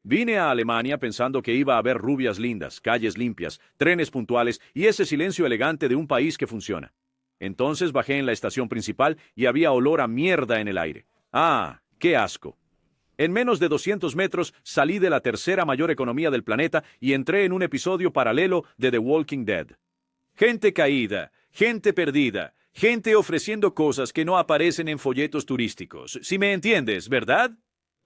Vine a Alemania pensando que iba a haber rubias lindas, calles limpias, trenes puntuales y ese silencio elegante de un país que funciona. Entonces bajé en la estación principal y había olor a mierda en el aire. ¡Ah, qué asco! En menos de 200 metros salí de la tercera mayor economía del planeta y entré en un episodio paralelo de The Walking Dead. Gente caída, gente perdida, gente ofreciendo cosas que no aparecen en folletos turísticos. Si me entiendes, ¿verdad?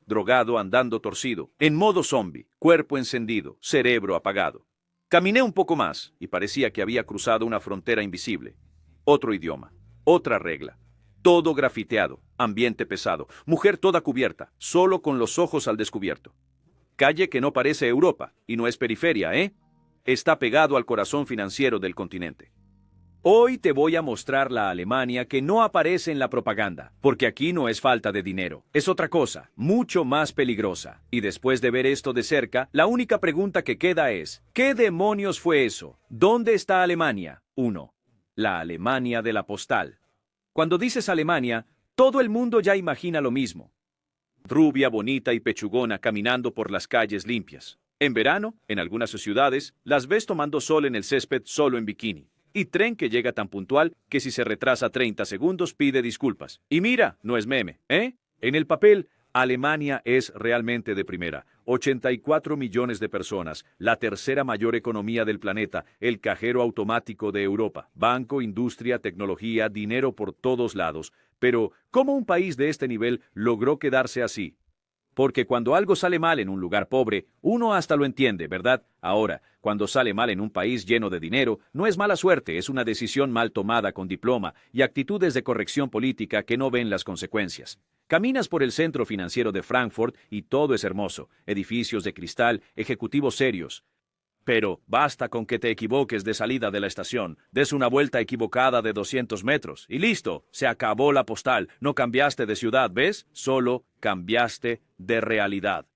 Drogado, andando torcido, en modo zombie, cuerpo encendido, cerebro apagado. Caminé un poco más y parecía que había cruzado una frontera invisible. Otro idioma, otra regla. Todo grafiteado, ambiente pesado, mujer toda cubierta, solo con los ojos al descubierto. Calle que no parece Europa y no es periferia, ¿eh? Está pegado al corazón financiero del continente. Hoy te voy a mostrar la Alemania que no aparece en la propaganda, porque aquí no es falta de dinero, es otra cosa, mucho más peligrosa. Y después de ver esto de cerca, la única pregunta que queda es, ¿qué demonios fue eso? ¿Dónde está Alemania? 1. La Alemania de la postal. Cuando dices Alemania, todo el mundo ya imagina lo mismo. Rubia, bonita y pechugona caminando por las calles limpias. En verano, en algunas ciudades, las ves tomando sol en el césped solo en bikini. Y tren que llega tan puntual que si se retrasa 30 segundos pide disculpas. Y mira, no es meme, ¿eh? En el papel, Alemania es realmente de primera. 84 millones de personas, la tercera mayor economía del planeta, el cajero automático de Europa, banco, industria, tecnología, dinero por todos lados. Pero, ¿cómo un país de este nivel logró quedarse así? Porque cuando algo sale mal en un lugar pobre, uno hasta lo entiende, ¿verdad? Ahora, cuando sale mal en un país lleno de dinero, no es mala suerte, es una decisión mal tomada con diploma y actitudes de corrección política que no ven las consecuencias. Caminas por el centro financiero de Frankfurt y todo es hermoso, edificios de cristal, ejecutivos serios. Pero basta con que te equivoques de salida de la estación, des una vuelta equivocada de 200 metros y listo, se acabó la postal, no cambiaste de ciudad, ¿ves? Solo cambiaste de realidad.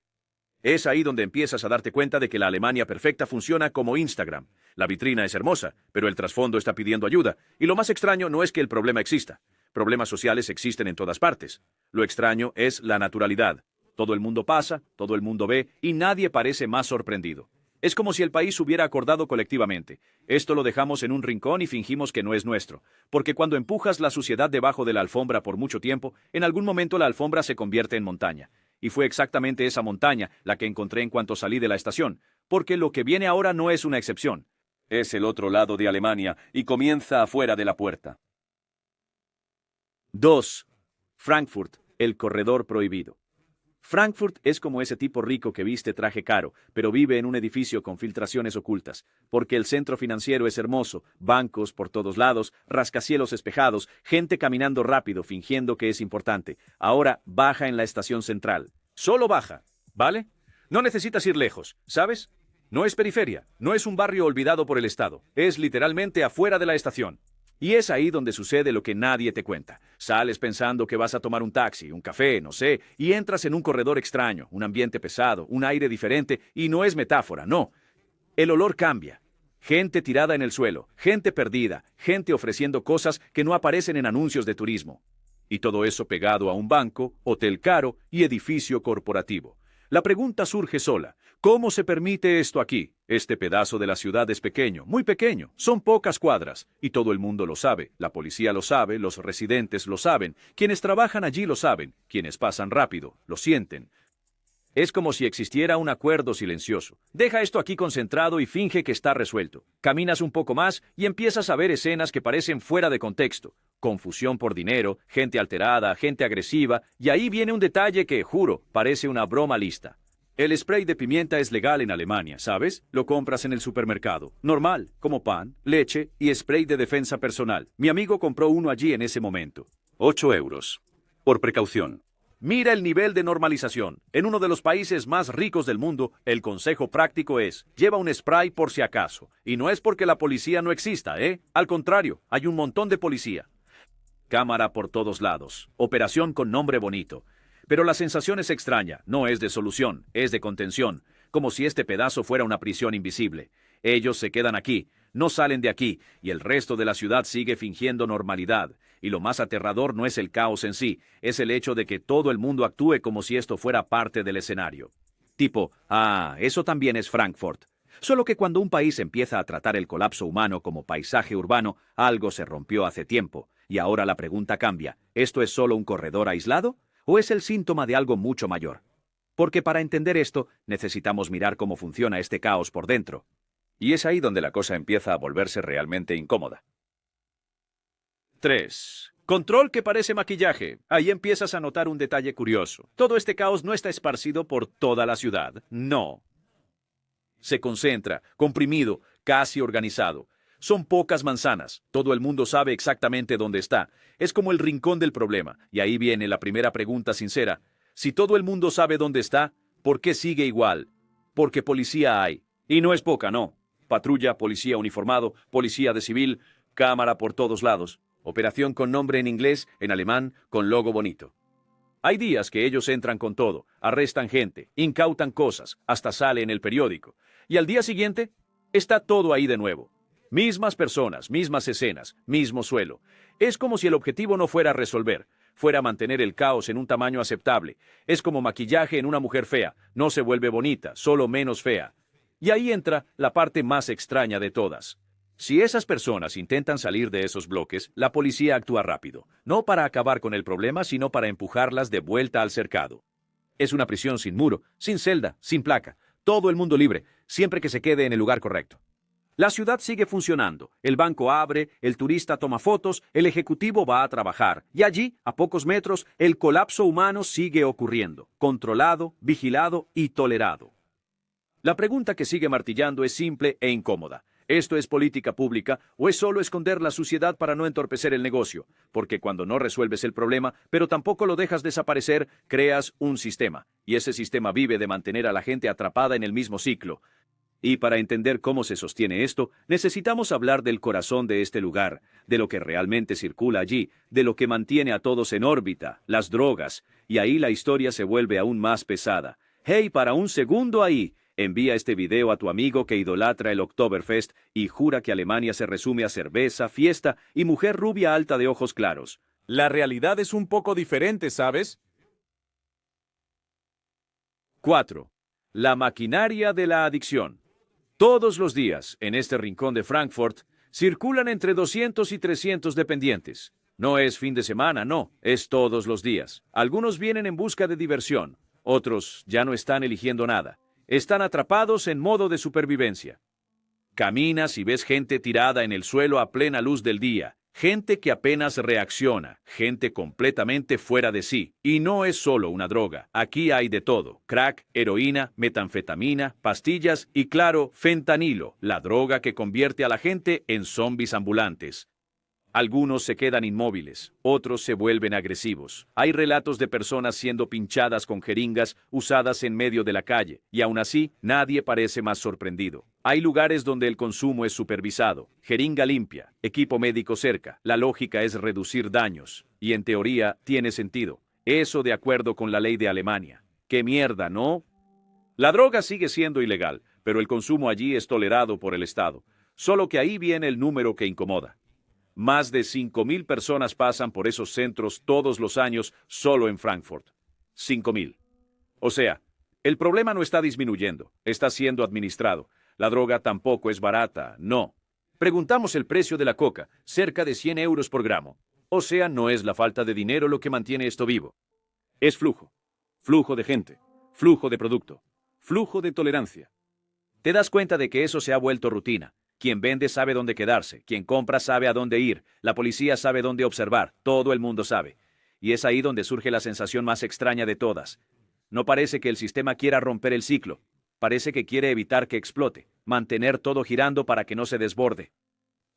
Es ahí donde empiezas a darte cuenta de que la Alemania perfecta funciona como Instagram. La vitrina es hermosa, pero el trasfondo está pidiendo ayuda, y lo más extraño no es que el problema exista. Problemas sociales existen en todas partes. Lo extraño es la naturalidad. Todo el mundo pasa, todo el mundo ve, y nadie parece más sorprendido. Es como si el país hubiera acordado colectivamente. Esto lo dejamos en un rincón y fingimos que no es nuestro. Porque cuando empujas la suciedad debajo de la alfombra por mucho tiempo, en algún momento la alfombra se convierte en montaña. Y fue exactamente esa montaña la que encontré en cuanto salí de la estación. Porque lo que viene ahora no es una excepción. Es el otro lado de Alemania y comienza afuera de la puerta. 2. Frankfurt, el corredor prohibido. Frankfurt es como ese tipo rico que viste traje caro, pero vive en un edificio con filtraciones ocultas, porque el centro financiero es hermoso, bancos por todos lados, rascacielos espejados, gente caminando rápido fingiendo que es importante. Ahora baja en la estación central. Solo baja, ¿vale? No necesitas ir lejos, ¿sabes? No es periferia, no es un barrio olvidado por el Estado, es literalmente afuera de la estación. Y es ahí donde sucede lo que nadie te cuenta. Sales pensando que vas a tomar un taxi, un café, no sé, y entras en un corredor extraño, un ambiente pesado, un aire diferente, y no es metáfora, no. El olor cambia. Gente tirada en el suelo, gente perdida, gente ofreciendo cosas que no aparecen en anuncios de turismo. Y todo eso pegado a un banco, hotel caro y edificio corporativo. La pregunta surge sola. ¿Cómo se permite esto aquí? Este pedazo de la ciudad es pequeño, muy pequeño, son pocas cuadras, y todo el mundo lo sabe, la policía lo sabe, los residentes lo saben, quienes trabajan allí lo saben, quienes pasan rápido, lo sienten. Es como si existiera un acuerdo silencioso. Deja esto aquí concentrado y finge que está resuelto. Caminas un poco más y empiezas a ver escenas que parecen fuera de contexto. Confusión por dinero, gente alterada, gente agresiva, y ahí viene un detalle que, juro, parece una broma lista. El spray de pimienta es legal en Alemania, ¿sabes? Lo compras en el supermercado. Normal, como pan, leche y spray de defensa personal. Mi amigo compró uno allí en ese momento. 8 euros. Por precaución. Mira el nivel de normalización. En uno de los países más ricos del mundo, el consejo práctico es, lleva un spray por si acaso. Y no es porque la policía no exista, ¿eh? Al contrario, hay un montón de policía. Cámara por todos lados. Operación con nombre bonito. Pero la sensación es extraña, no es de solución, es de contención, como si este pedazo fuera una prisión invisible. Ellos se quedan aquí, no salen de aquí, y el resto de la ciudad sigue fingiendo normalidad. Y lo más aterrador no es el caos en sí, es el hecho de que todo el mundo actúe como si esto fuera parte del escenario. Tipo, eso también es Frankfurt. Solo que cuando un país empieza a tratar el colapso humano como paisaje urbano, algo se rompió hace tiempo. Y ahora la pregunta cambia, ¿esto es solo un corredor aislado? ¿O es el síntoma de algo mucho mayor? Porque para entender esto, necesitamos mirar cómo funciona este caos por dentro. Y es ahí donde la cosa empieza a volverse realmente incómoda. 3. Control que parece maquillaje. Ahí empiezas a notar un detalle curioso. Todo este caos no está esparcido por toda la ciudad. No. Se concentra, comprimido, casi organizado. Son pocas manzanas. Todo el mundo sabe exactamente dónde está. Es como el rincón del problema. Y ahí viene la primera pregunta sincera. Si todo el mundo sabe dónde está, ¿por qué sigue igual? Porque policía hay. Y no es poca, no. Patrulla, policía uniformado, policía de civil, cámara por todos lados. Operación con nombre en inglés, en alemán, con logo bonito. Hay días que ellos entran con todo, arrestan gente, incautan cosas, hasta sale en el periódico. Y al día siguiente, está todo ahí de nuevo. Mismas personas, mismas escenas, mismo suelo. Es como si el objetivo no fuera resolver, fuera mantener el caos en un tamaño aceptable. Es como maquillaje en una mujer fea, no se vuelve bonita, solo menos fea. Y ahí entra la parte más extraña de todas. Si esas personas intentan salir de esos bloques, la policía actúa rápido, no para acabar con el problema, sino para empujarlas de vuelta al cercado. Es una prisión sin muro, sin celda, sin placa, todo el mundo libre, siempre que se quede en el lugar correcto. La ciudad sigue funcionando, el banco abre, el turista toma fotos, el ejecutivo va a trabajar, y allí, a pocos metros, el colapso humano sigue ocurriendo, controlado, vigilado y tolerado. La pregunta que sigue martillando es simple e incómoda. ¿Esto es política pública o es solo esconder la suciedad para no entorpecer el negocio? Porque cuando no resuelves el problema, pero tampoco lo dejas desaparecer, creas un sistema. Y ese sistema vive de mantener a la gente atrapada en el mismo ciclo. Y para entender cómo se sostiene esto, necesitamos hablar del corazón de este lugar, de lo que realmente circula allí, de lo que mantiene a todos en órbita, las drogas. Y ahí la historia se vuelve aún más pesada. ¡Hey, para un segundo ahí! Envía este video a tu amigo que idolatra el Oktoberfest y jura que Alemania se resume a cerveza, fiesta y mujer rubia alta de ojos claros. La realidad es un poco diferente, ¿sabes? 4. La maquinaria de la adicción. Todos los días, en este rincón de Frankfurt, circulan entre 200 y 300 dependientes. No es fin de semana, no, es todos los días. Algunos vienen en busca de diversión, otros ya no están eligiendo nada. Están atrapados en modo de supervivencia. Caminas y ves gente tirada en el suelo a plena luz del día, gente que apenas reacciona, gente completamente fuera de sí. Y no es solo una droga, aquí hay de todo: crack, heroína, metanfetamina, pastillas y, claro, fentanilo, la droga que convierte a la gente en zombies ambulantes. Algunos se quedan inmóviles, otros se vuelven agresivos. Hay relatos de personas siendo pinchadas con jeringas usadas en medio de la calle, y aún así, nadie parece más sorprendido. Hay lugares donde el consumo es supervisado, jeringa limpia, equipo médico cerca. La lógica es reducir daños, y en teoría tiene sentido. Eso de acuerdo con la ley de Alemania. ¡Qué mierda!, ¿no? La droga sigue siendo ilegal, pero el consumo allí es tolerado por el Estado. Solo que ahí viene el número que incomoda. Más de 5.000 personas pasan por esos centros todos los años solo en Frankfurt. 5.000. O sea, el problema no está disminuyendo, está siendo administrado. La droga tampoco es barata, no. Preguntamos el precio de la coca, cerca de 100 euros por gramo. O sea, no es la falta de dinero lo que mantiene esto vivo. Es flujo. Flujo de gente, flujo de producto, flujo de tolerancia. Te das cuenta de que eso se ha vuelto rutina. Quien vende sabe dónde quedarse, quien compra sabe a dónde ir, la policía sabe dónde observar, todo el mundo sabe. Y es ahí donde surge la sensación más extraña de todas. No parece que el sistema quiera romper el ciclo, parece que quiere evitar que explote, mantener todo girando para que no se desborde.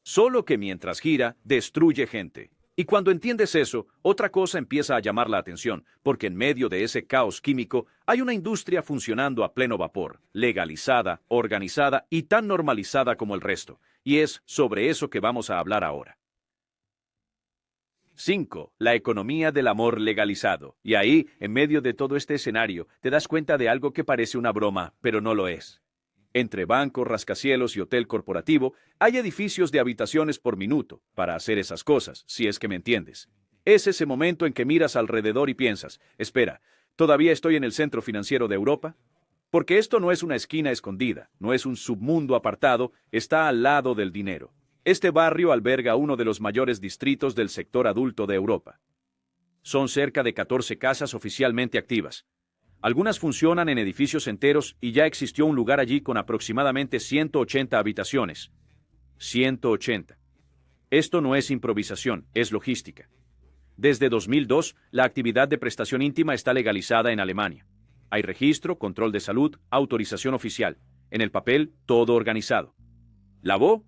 Solo que mientras gira, destruye gente. Y cuando entiendes eso, otra cosa empieza a llamar la atención, porque en medio de ese caos químico hay una industria funcionando a pleno vapor, legalizada, organizada y tan normalizada como el resto. Y es sobre eso que vamos a hablar ahora. 5. La economía del amor legalizado. Y ahí, en medio de todo este escenario, te das cuenta de algo que parece una broma, pero no lo es. Entre banco, rascacielos y hotel corporativo, hay edificios de habitaciones por minuto para hacer esas cosas, si es que me entiendes. Es ese momento en que miras alrededor y piensas, espera, ¿todavía estoy en el centro financiero de Europa? Porque esto no es una esquina escondida, no es un submundo apartado, está al lado del dinero. Este barrio alberga uno de los mayores distritos del sector adulto de Europa. Son cerca de 14 casas oficialmente activas. Algunas funcionan en edificios enteros y ya existió un lugar allí con aproximadamente 180 habitaciones. 180. Esto no es improvisación, es logística. Desde 2002, la actividad de prestación íntima está legalizada en Alemania. Hay registro, control de salud, autorización oficial. En el papel, todo organizado. ¿Lavó?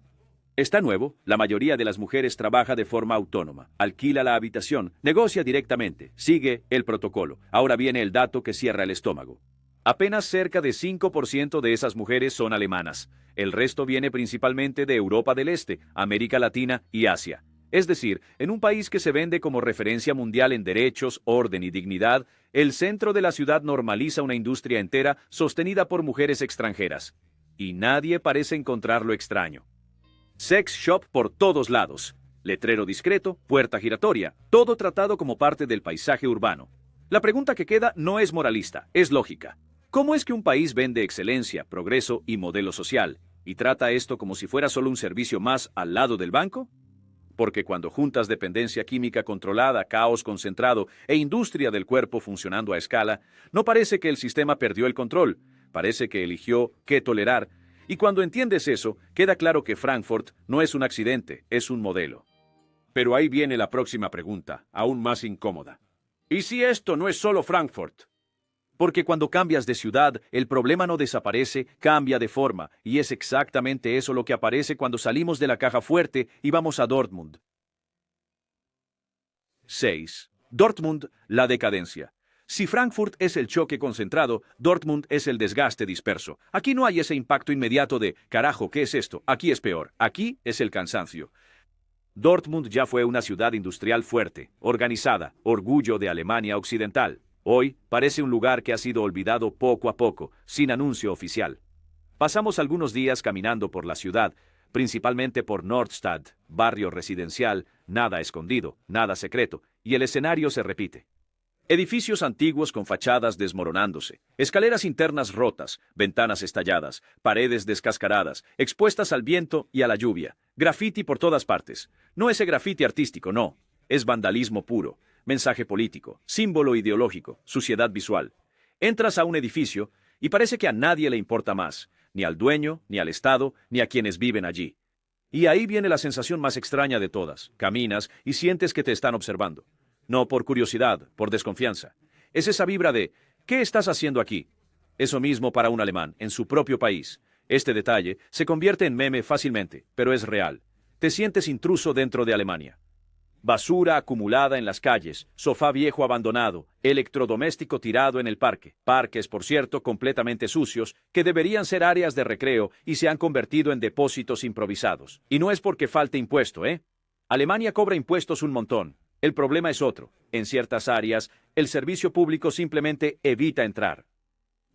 Está nuevo, la mayoría de las mujeres trabaja de forma autónoma, alquila la habitación, negocia directamente, sigue el protocolo. Ahora viene el dato que cierra el estómago. Apenas cerca de 5% de esas mujeres son alemanas. El resto viene principalmente de Europa del Este, América Latina y Asia. Es decir, en un país que se vende como referencia mundial en derechos, orden y dignidad, el centro de la ciudad normaliza una industria entera sostenida por mujeres extranjeras. Y nadie parece encontrarlo extraño. Sex shop por todos lados. Letrero discreto, puerta giratoria, todo tratado como parte del paisaje urbano. La pregunta que queda no es moralista, es lógica. ¿Cómo es que un país vende excelencia, progreso y modelo social, y trata esto como si fuera solo un servicio más al lado del banco? Porque cuando juntas dependencia química controlada, caos concentrado e industria del cuerpo funcionando a escala, no parece que el sistema perdió el control, parece que eligió qué tolerar. Y cuando entiendes eso, queda claro que Frankfurt no es un accidente, es un modelo. Pero ahí viene la próxima pregunta, aún más incómoda. ¿Y si esto no es solo Frankfurt? Porque cuando cambias de ciudad, el problema no desaparece, cambia de forma, y es exactamente eso lo que aparece cuando salimos de la caja fuerte y vamos a Dortmund. 6. Dortmund, la decadencia. Si Frankfurt es el choque concentrado, Dortmund es el desgaste disperso. Aquí no hay ese impacto inmediato de, carajo, ¿qué es esto? Aquí es peor. Aquí es el cansancio. Dortmund ya fue una ciudad industrial fuerte, organizada, orgullo de Alemania Occidental. Hoy parece un lugar que ha sido olvidado poco a poco, sin anuncio oficial. Pasamos algunos días caminando por la ciudad, principalmente por Nordstadt, barrio residencial, nada escondido, nada secreto, y el escenario se repite. Edificios antiguos con fachadas desmoronándose, escaleras internas rotas, ventanas estalladas, paredes descascaradas, expuestas al viento y a la lluvia, grafiti por todas partes. No ese grafiti artístico, no, es vandalismo puro, mensaje político, símbolo ideológico, suciedad visual. Entras a un edificio y parece que a nadie le importa más, ni al dueño, ni al Estado, ni a quienes viven allí. Y ahí viene la sensación más extraña de todas. Caminas y sientes que te están observando. No por curiosidad, por desconfianza. Es esa vibra de, ¿qué estás haciendo aquí? Eso mismo para un alemán, en su propio país. Este detalle se convierte en meme fácilmente, pero es real. Te sientes intruso dentro de Alemania. Basura acumulada en las calles, sofá viejo abandonado, electrodoméstico tirado en el parque. Parques, por cierto, completamente sucios, que deberían ser áreas de recreo y se han convertido en depósitos improvisados. Y no es porque falte impuesto, ¿eh? Alemania cobra impuestos un montón. El problema es otro. En ciertas áreas, el servicio público simplemente evita entrar.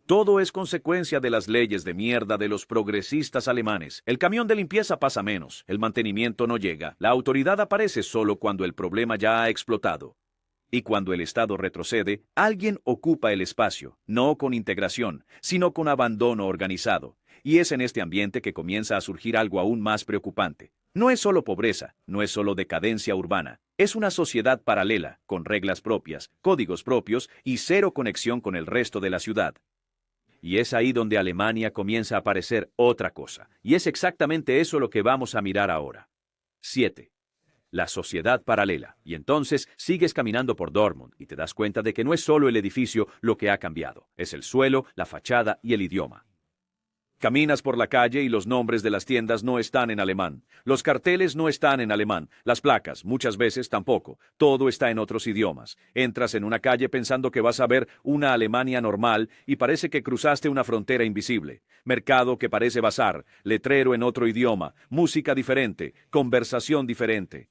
Todo es consecuencia de las leyes de mierda de los progresistas alemanes. El camión de limpieza pasa menos, el mantenimiento no llega, la autoridad aparece solo cuando el problema ya ha explotado. Y cuando el Estado retrocede, alguien ocupa el espacio, no con integración, sino con abandono organizado. Y es en este ambiente que comienza a surgir algo aún más preocupante. No es solo pobreza, no es solo decadencia urbana. Es una sociedad paralela, con reglas propias, códigos propios y cero conexión con el resto de la ciudad. Y es ahí donde Alemania comienza a parecer otra cosa. Y es exactamente eso lo que vamos a mirar ahora. 7. La sociedad paralela. Y entonces sigues caminando por Dortmund y te das cuenta de que no es solo el edificio lo que ha cambiado. Es el suelo, la fachada y el idioma. Caminas por la calle y los nombres de las tiendas no están en alemán. Los carteles no están en alemán. Las placas, muchas veces tampoco. Todo está en otros idiomas. Entras en una calle pensando que vas a ver una Alemania normal y parece que cruzaste una frontera invisible. Mercado que parece bazar, letrero en otro idioma, música diferente, conversación diferente.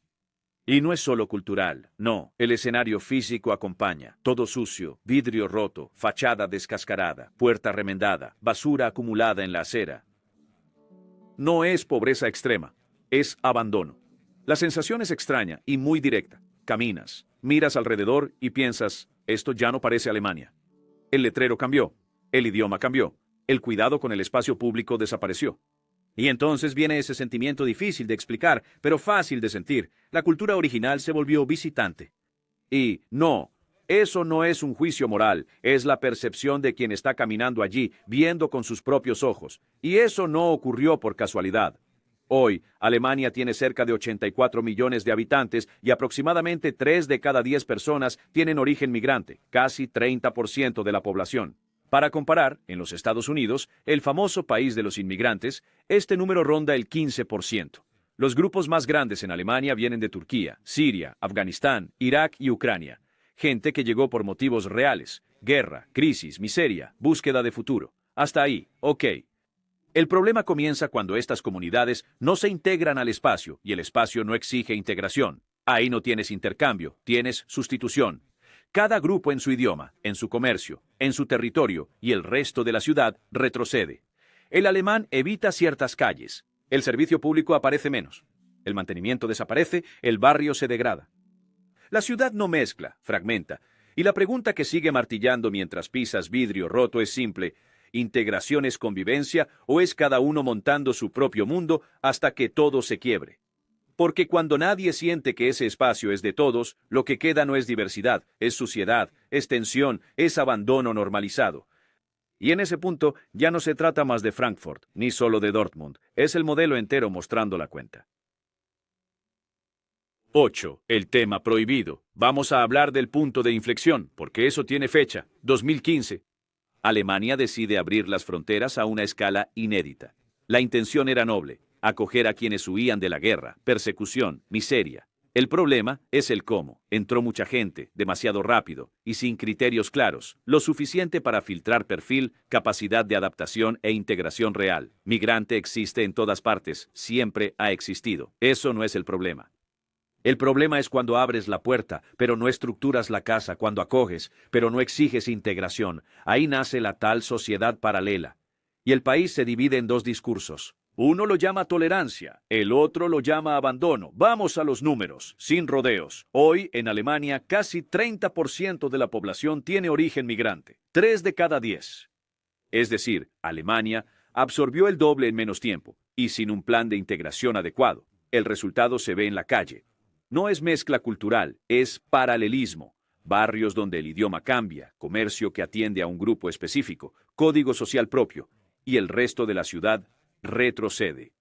Y no es solo cultural, no, el escenario físico acompaña, todo sucio, vidrio roto, fachada descascarada, puerta remendada, basura acumulada en la acera. No es pobreza extrema, es abandono. La sensación es extraña y muy directa. Caminas, miras alrededor y piensas, esto ya no parece Alemania. El letrero cambió, el idioma cambió, El cuidado con el espacio público desapareció. Y entonces viene ese sentimiento difícil de explicar, pero fácil de sentir. La cultura original se volvió visitante. Y no, eso no es un juicio moral, es la percepción de quien está caminando allí, viendo con sus propios ojos. Y eso no ocurrió por casualidad. Hoy, Alemania tiene cerca de 84 millones de habitantes y aproximadamente 3 de cada 10 personas tienen origen migrante, casi 30% de la población. Para comparar, en los Estados Unidos, el famoso país de los inmigrantes, este número ronda el 15%. Los grupos más grandes en Alemania vienen de Turquía, Siria, Afganistán, Irak y Ucrania. Gente que llegó por motivos reales: guerra, crisis, miseria, búsqueda de futuro. Hasta ahí, ok. El problema comienza cuando estas comunidades no se integran al espacio y el espacio no exige integración. Ahí no tienes intercambio, tienes sustitución. Cada grupo en su idioma, en su comercio, en su territorio y el resto de la ciudad retrocede. El alemán evita ciertas calles. El servicio público aparece menos. El mantenimiento desaparece, el barrio se degrada. La ciudad no mezcla, fragmenta. Y la pregunta que sigue martillando mientras pisas vidrio roto es simple: ¿integración es convivencia o es cada uno montando su propio mundo hasta que todo se quiebre? Porque cuando nadie siente que ese espacio es de todos, lo que queda no es diversidad, es suciedad, es tensión, es abandono normalizado. Y en ese punto ya no se trata más de Frankfurt, ni solo de Dortmund, es el modelo entero mostrando la cuenta. 8. El tema prohibido. Vamos a hablar del punto de inflexión, porque eso tiene fecha, 2015. Alemania decide abrir las fronteras a una escala inédita. La intención era noble: acoger a quienes huían de la guerra, persecución, miseria. El problema es el cómo. Entró mucha gente, demasiado rápido y sin criterios claros, lo suficiente para filtrar perfil, capacidad de adaptación e integración real. Migrante existe en todas partes, siempre ha existido. Eso no es el problema. El problema es cuando abres la puerta, pero no estructuras la casa, cuando acoges, pero no exiges integración. Ahí nace la tal sociedad paralela. Y el país se divide en dos discursos. Uno lo llama tolerancia, el otro lo llama abandono. Vamos a los números, sin rodeos. Hoy, en Alemania, casi 30% de la población tiene origen migrante. 3 de cada 10. Es decir, Alemania absorbió el doble en menos tiempo, y sin un plan de integración adecuado. El resultado se ve en la calle. No es mezcla cultural, es paralelismo. Barrios donde el idioma cambia, comercio que atiende a un grupo específico, código social propio, y el resto de la ciudad retrocede.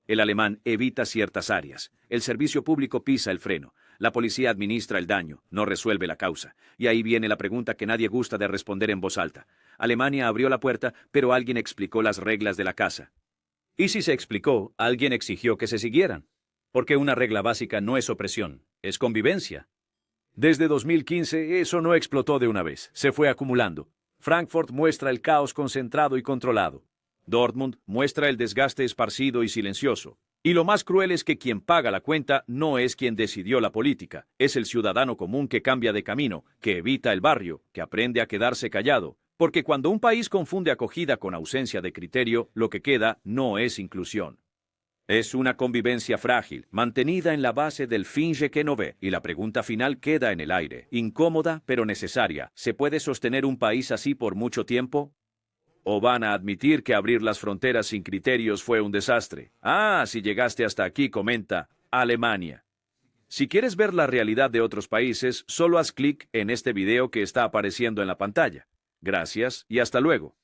El alemán evita ciertas áreas, el servicio público pisa el freno, la policía administra el daño, no resuelve la causa. Y ahí viene la pregunta que nadie gusta de responder en voz alta. Alemania abrió la puerta, pero alguien explicó las reglas de la casa. Y si se explicó, alguien exigió que se siguieran. Porque una regla básica no es opresión, es convivencia. Desde 2015 eso no explotó de una vez, se fue acumulando. Frankfurt muestra el caos concentrado y controlado. Dortmund muestra el desgaste esparcido y silencioso. Y lo más cruel es que quien paga la cuenta no es quien decidió la política, es el ciudadano común que cambia de camino, que evita el barrio, que aprende a quedarse callado. Porque cuando un país confunde acogida con ausencia de criterio, lo que queda no es inclusión. Es una convivencia frágil, mantenida en la base del finge que no ve, y la pregunta final queda en el aire, incómoda pero necesaria. ¿Se puede sostener un país así por mucho tiempo? ¿O van a admitir que abrir las fronteras sin criterios fue un desastre? Si llegaste hasta aquí, comenta Alemania. Si quieres ver la realidad de otros países, solo haz clic en este video que está apareciendo en la pantalla. Gracias y hasta luego.